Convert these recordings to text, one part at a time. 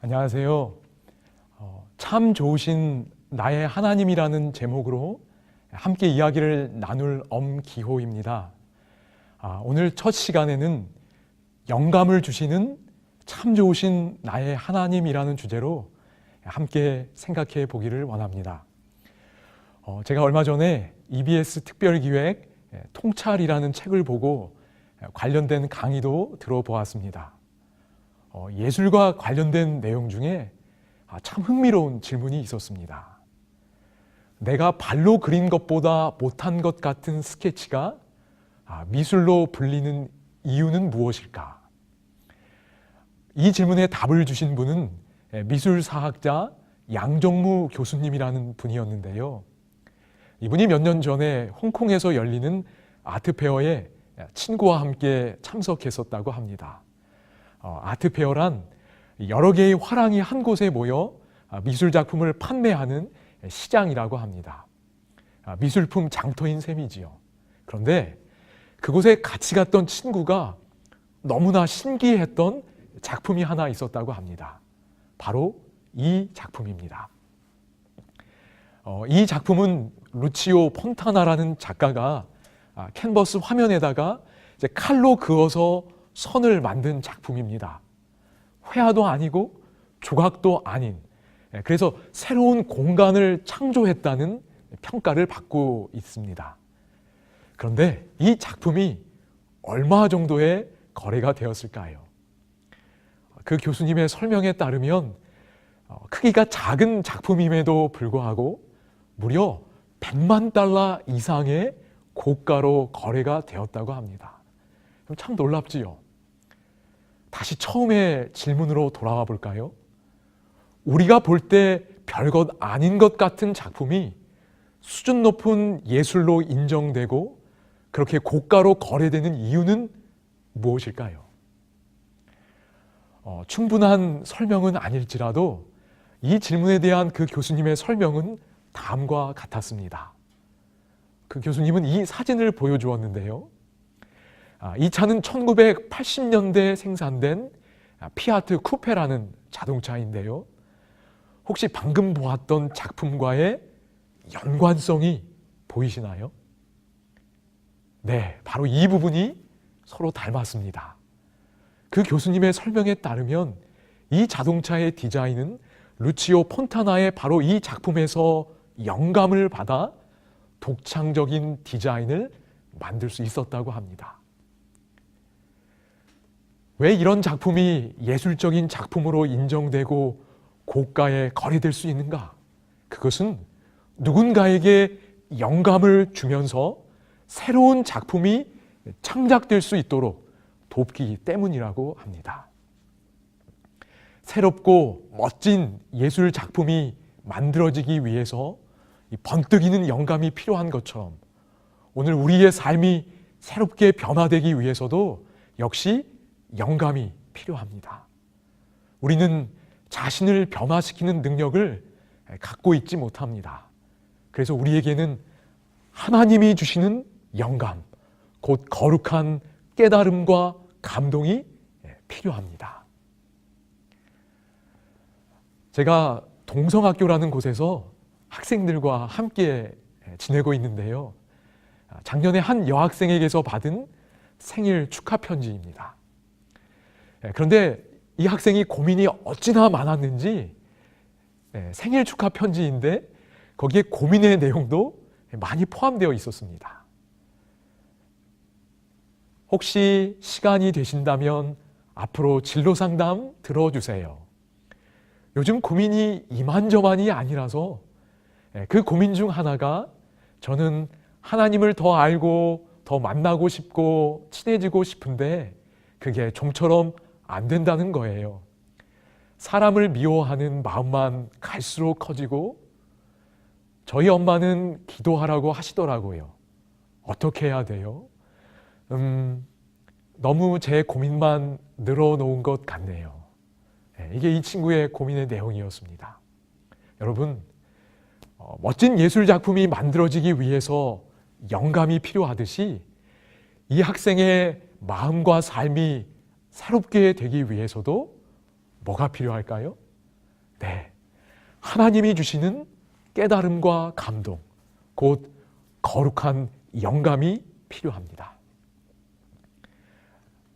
안녕하세요. 참 좋으신 나의 하나님이라는 제목으로 함께 이야기를 나눌 엄기호입니다. 오늘 첫 시간에는 영감을 주시는 참 좋으신 나의 하나님이라는 주제로 함께 생각해 보기를 원합니다. 제가 얼마 전에 EBS 특별기획 통찰이라는 책을 보고 관련된 강의도 들어보았습니다. 예술과 관련된 내용 중에 참 흥미로운 질문이 있었습니다. 내가 발로 그린 것보다 못한 것 같은 스케치가 미술로 불리는 이유는 무엇일까? 이 질문에 답을 주신 분은 미술사학자 양정무 교수님이라는 분이었는데요. 이분이 몇 년 전에 홍콩에서 열리는 아트페어에 친구와 함께 참석했었다고 합니다. 아트페어란 여러 개의 화랑이 한 곳에 모여 미술 작품을 판매하는 시장이라고 합니다. 미술품 장터인 셈이지요. 그런데 그곳에 같이 갔던 친구가 너무나 신기했던 작품이 하나 있었다고 합니다. 바로 이 작품입니다. 이 작품은 루치오 폰타나라는 작가가 캔버스 화면에다가 이제 칼로 그어서 선을 만든 작품입니다. 회화도 아니고 조각도 아닌, 그래서 새로운 공간을 창조했다는 평가를 받고 있습니다. 그런데 이 작품이 얼마 정도의 거래가 되었을까요? 그 교수님의 설명에 따르면 크기가 작은 작품임에도 불구하고 무려 100만 달러 이상의 고가로 거래가 되었다고 합니다. 참 놀랍지요? 다시 처음에 질문으로 돌아와 볼까요? 우리가 볼 때 별것 아닌 것 같은 작품이 수준 높은 예술로 인정되고 그렇게 고가로 거래되는 이유는 무엇일까요? 충분한 설명은 아닐지라도 이 질문에 대한 그 교수님의 설명은 다음과 같았습니다. 그 교수님은 이 사진을 보여주었는데요. 이 차는 1980년대에 생산된 피아트 쿠페라는 자동차인데요. 혹시 방금 보았던 작품과의 연관성이 보이시나요? 네, 바로 이 부분이 서로 닮았습니다. 그 교수님의 설명에 따르면 이 자동차의 디자인은 루치오 폰타나의 바로 이 작품에서 영감을 받아 독창적인 디자인을 만들 수 있었다고 합니다. 왜 이런 작품이 예술적인 작품으로 인정되고 고가에 거래될 수 있는가? 그것은 누군가에게 영감을 주면서 새로운 작품이 창작될 수 있도록 돕기 때문이라고 합니다. 새롭고 멋진 예술 작품이 만들어지기 위해서 번뜩이는 영감이 필요한 것처럼 오늘 우리의 삶이 새롭게 변화되기 위해서도 역시 영감이 필요합니다. 우리는 자신을 변화시키는 능력을 갖고 있지 못합니다. 그래서 우리에게는 하나님이 주시는 영감, 곧 거룩한 깨달음과 감동이 필요합니다. 제가 동성학교라는 곳에서 학생들과 함께 지내고 있는데요. 작년에 한 여학생에게서 받은 생일 축하 편지입니다. 그런데 이 학생이 고민이 어찌나 많았는지 생일 축하 편지인데 거기에 고민의 내용도 많이 포함되어 있었습니다. 혹시 시간이 되신다면 앞으로 진로 상담 들어주세요. 요즘 고민이 이만저만이 아니라서 그 고민 중 하나가 저는 하나님을 더 알고 더 만나고 싶고 친해지고 싶은데 그게 좀처럼 안 된다는 거예요. 사람을 미워하는 마음만 갈수록 커지고 저희 엄마는 기도하라고 하시더라고요. 어떻게 해야 돼요? 너무 제 고민만 늘어놓은 것 같네요. 이게 이 친구의 고민의 내용이었습니다. 여러분, 멋진 예술 작품이 만들어지기 위해서 영감이 필요하듯이 이 학생의 마음과 삶이 새롭게 되기 위해서도 뭐가 필요할까요? 네, 하나님이 주시는 깨달음과 감동, 곧 거룩한 영감이 필요합니다.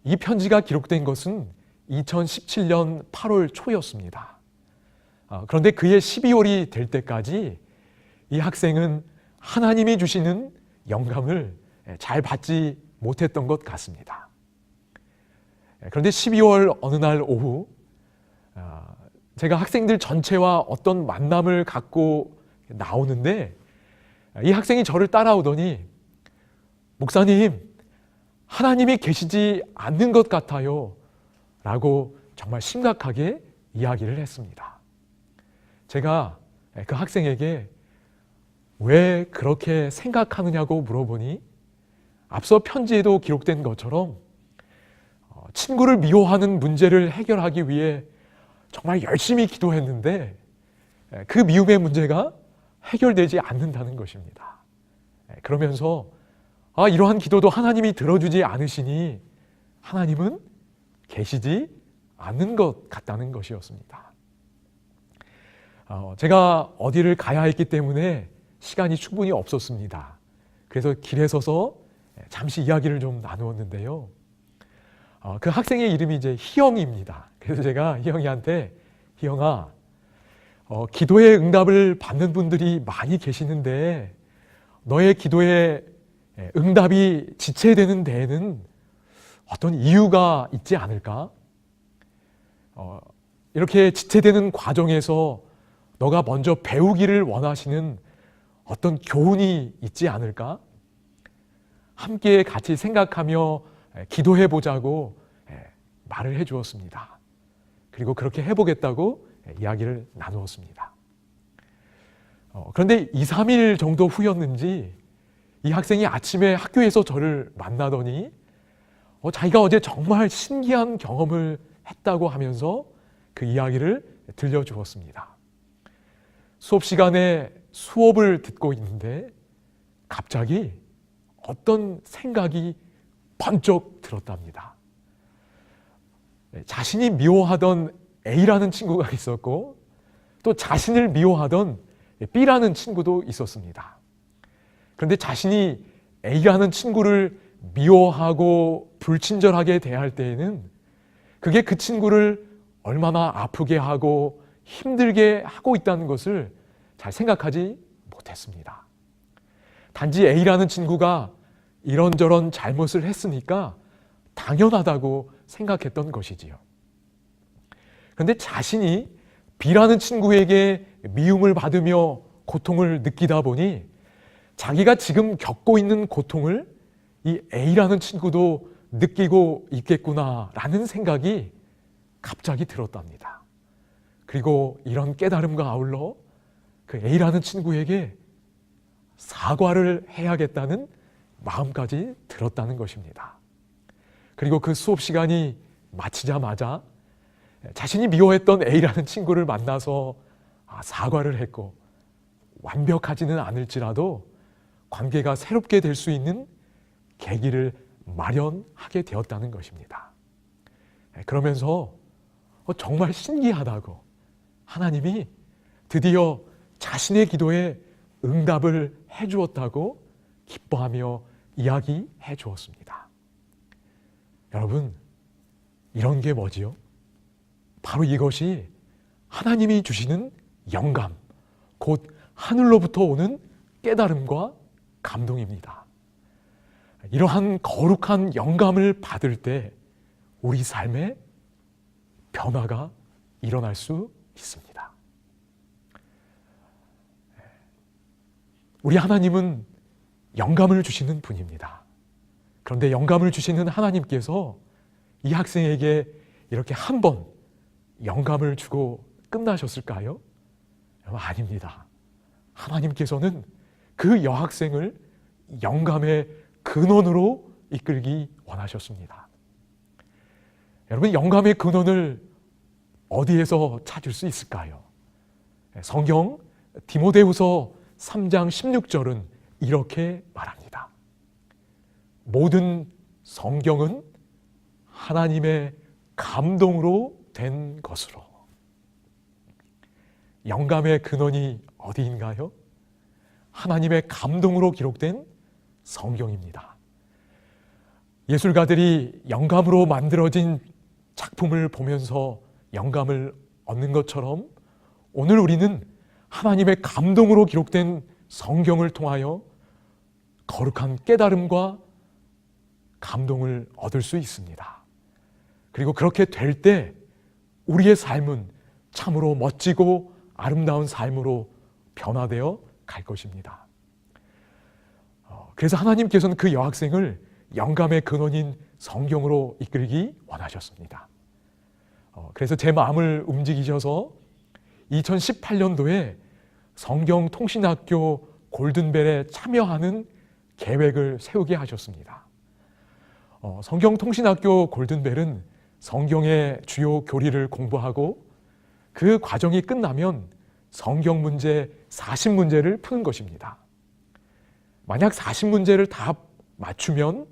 이 편지가 기록된 것은 2017년 8월 초였습니다. 그런데 그해 12월이 될 때까지 이 학생은 하나님이 주시는 영감을 잘 받지 못했던 것 같습니다. 그런데 12월 어느 날 오후 제가 학생들 전체와 어떤 만남을 갖고 나오는데 이 학생이 저를 따라오더니 목사님, 하나님이 계시지 않는 것 같아요 라고 정말 심각하게 이야기를 했습니다. 제가 그 학생에게 왜 그렇게 생각하느냐고 물어보니 앞서 편지에도 기록된 것처럼 친구를 미워하는 문제를 해결하기 위해 정말 열심히 기도했는데 그 미움의 문제가 해결되지 않는다는 것입니다. 그러면서 이러한 기도도 하나님이 들어주지 않으시니 하나님은 계시지 않는 것 같다는 것이었습니다. 제가 어디를 가야 했기 때문에 시간이 충분히 없었습니다. 그래서 길에 서서 잠시 이야기를 좀 나누었는데요. 그 학생의 이름이 이제 희영이입니다. 그래서 제가 희영이한테 희영아, 기도의 응답을 받는 분들이 많이 계시는데 너의 기도의 응답이 지체되는 데에는 어떤 이유가 있지 않을까? 이렇게 지체되는 과정에서 너가 먼저 배우기를 원하시는 어떤 교훈이 있지 않을까? 함께 같이 생각하며 기도해 보자고 말을 해 주었습니다. 그리고 그렇게 해보겠다고 이야기를 나누었습니다. 그런데 2, 3일 정도 후였는지 이 학생이 아침에 학교에서 저를 만나더니 자기가 어제 정말 신기한 경험을 했다고 하면서 그 이야기를 들려주었습니다. 수업 시간에 수업을 듣고 있는데 갑자기 어떤 생각이 번쩍 들었답니다. 자신이 미워하던 A라는 친구가 있었고 또 자신을 미워하던 B라는 친구도 있었습니다. 그런데 자신이 A라는 친구를 미워하고 불친절하게 대할 때에는 그게 그 친구를 얼마나 아프게 하고 힘들게 하고 있다는 것을 잘 생각하지 못했습니다. 단지 A라는 친구가 이런저런 잘못을 했으니까 당연하다고 생각했던 것이지요. 그런데 자신이 B라는 친구에게 미움을 받으며 고통을 느끼다 보니 자기가 지금 겪고 있는 고통을 이 A라는 친구도 느끼고 있겠구나라는 생각이 갑자기 들었답니다. 그리고 이런 깨달음과 아울러 그 A라는 친구에게 사과를 해야겠다는 마음까지 들었다는 것입니다. 그리고 그 수업 시간이 마치자마자 자신이 미워했던 A라는 친구를 만나서 사과를 했고 완벽하지는 않을지라도 관계가 새롭게 될 수 있는 계기를 마련하게 되었다는 것입니다. 그러면서 정말 신기하다고 하나님이 드디어 자신의 기도에 응답을 해주었다고 기뻐하며 이야기해 주었습니다. 여러분, 이런 게 뭐지요? 바로 이것이 하나님이 주시는 영감, 곧 하늘로부터 오는 깨달음과 감동입니다. 이러한 거룩한 영감을 받을 때 우리 삶에 변화가 일어날 수 있습니다. 우리 하나님은 영감을 주시는 분입니다. 그런데 영감을 주시는 하나님께서 이 학생에게 이렇게 한 번 영감을 주고 끝나셨을까요? 아닙니다. 하나님께서는 그 여학생을 영감의 근원으로 이끌기 원하셨습니다. 여러분, 영감의 근원을 어디에서 찾을 수 있을까요? 성경 디모데후서 3장 16절은 이렇게 말합니다. 모든 성경은 하나님의 감동으로 된 것으로. 영감의 근원이 어디인가요? 하나님의 감동으로 기록된 성경입니다. 예술가들이 영감으로 만들어진 작품을 보면서 영감을 얻는 것처럼 오늘 우리는 하나님의 감동으로 기록된 성경을 통하여 거룩한 깨달음과 감동을 얻을 수 있습니다. 그리고 그렇게 될 때 우리의 삶은 참으로 멋지고 아름다운 삶으로 변화되어 갈 것입니다. 그래서 하나님께서는 그 여학생을 영감의 근원인 성경으로 이끌기 원하셨습니다. 그래서 제 마음을 움직이셔서 2018년도에 성경통신학교 골든벨에 참여하는 계획을 세우게 하셨습니다. 성경통신학교 골든벨은 성경의 주요 교리를 공부하고 그 과정이 끝나면 성경 문제 40문제를 푸는 것입니다. 만약 40문제를 다 맞추면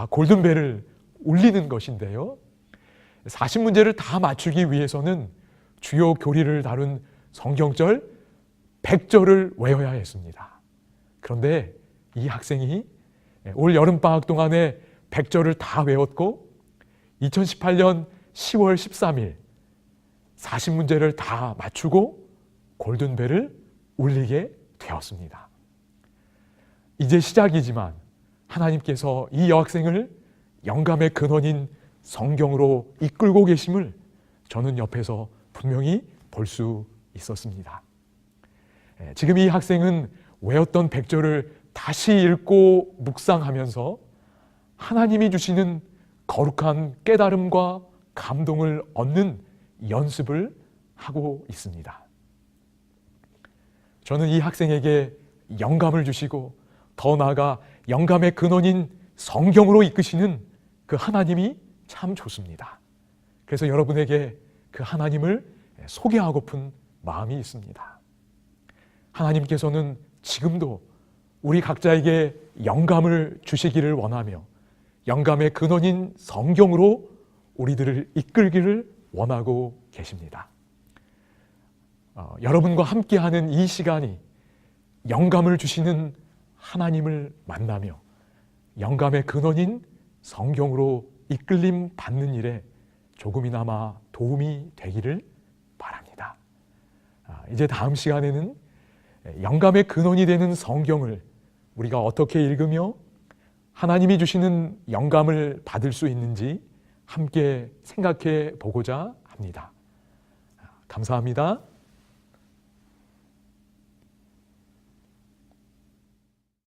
골든벨을 울리는 것인데요. 40문제를 다 맞추기 위해서는 주요 교리를 다룬 성경절 100절을 외워야 했습니다. 그런데 이 학생이 올 여름방학 동안에 100절을 다 외웠고 2018년 10월 13일 40문제를 다 맞추고 골든벨을 울리게 되었습니다. 이제 시작이지만 하나님께서 이 여학생을 영감의 근원인 성경으로 이끌고 계심을 저는 옆에서 분명히 볼 수 있었습니다. 지금 이 학생은 외웠던 100절을 다시 읽고 묵상하면서 하나님이 주시는 거룩한 깨달음과 감동을 얻는 연습을 하고 있습니다. 저는 이 학생에게 영감을 주시고 더 나아가 영감의 근원인 성경으로 이끄시는 그 하나님이 참 좋습니다. 그래서 여러분에게 그 하나님을 소개하고픈 마음이 있습니다. 하나님께서는 지금도 우리 각자에게 영감을 주시기를 원하며 영감의 근원인 성경으로 우리들을 이끌기를 원하고 계십니다. 여러분과 함께하는 이 시간이 영감을 주시는 하나님을 만나며 영감의 근원인 성경으로 이끌림 받는 일에 조금이나마 도움이 되기를 바랍니다. 이제 다음 시간에는 영감의 근원이 되는 성경을 우리가 어떻게 읽으며 하나님이 주시는 영감을 받을 수 있는지 함께 생각해 보고자 합니다. 감사합니다.